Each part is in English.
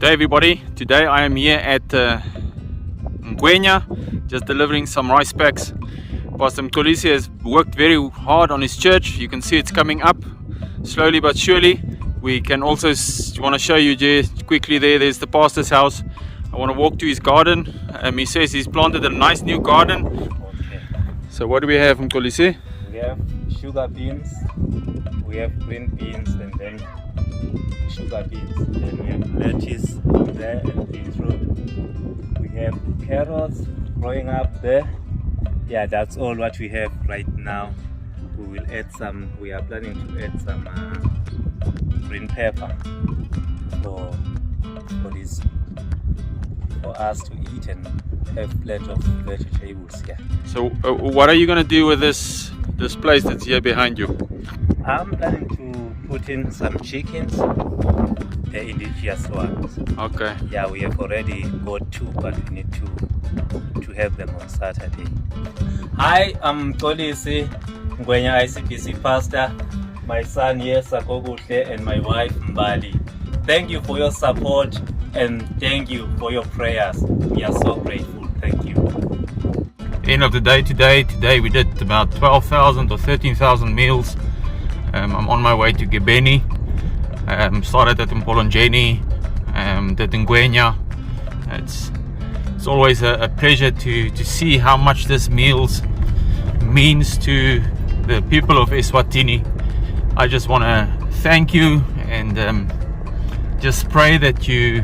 Hey everybody, today I am here at Ngwenya, just delivering some rice packs. Pastor Mtolisi has worked very hard on his church. You can see it's coming up slowly but surely. We can also want to show you just quickly there's the pastor's house. I want to walk to his garden. He says he's planted a nice new garden. Okay. So what do we have, Mtolisi? We have sugar beans, we have green beans, and then sugar beans. Then we have lettuce there and beetroot. We have carrots growing up there. Yeah, that's all what we have right now. We will add some. We are planning to add some green pepper for this, for us to eat and have plenty of vegetables here. So what are you going to do with this place that's here behind you? I'm planning to put in some chickens, the indigenous ones. Okay. Yeah, we have already got 2, but we need to have them on Saturday. Hi, I'm Mtolisi, Ngwenya ICBC pastor. My son here, Sakoguhle, and my wife, Mbali. Thank you for your support and thank you for your prayers. We are so grateful. Thank you. End of the day today we did about 12,000 or 13,000 meals. I'm on my way to Gebeni. Started at Mpolonjeni, did Ngwenya. It's always a pleasure to see how much this meals means to the people of Eswatini. I just want to thank you and just pray that you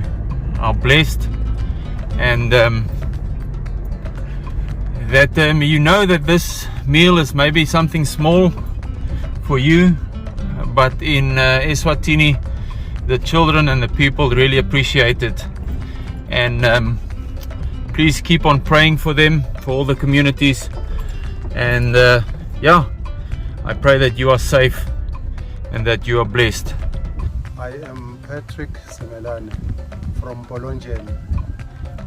are blessed and that you know that this meal is maybe something small for you, but in Eswatini the children and the people really appreciate it. And please keep on praying for them, for all the communities, and yeah, I pray that you are safe and that you are blessed. I am Patrick Semelane from Polonjeni.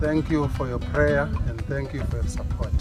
Thank you for your prayer and thank you for your support.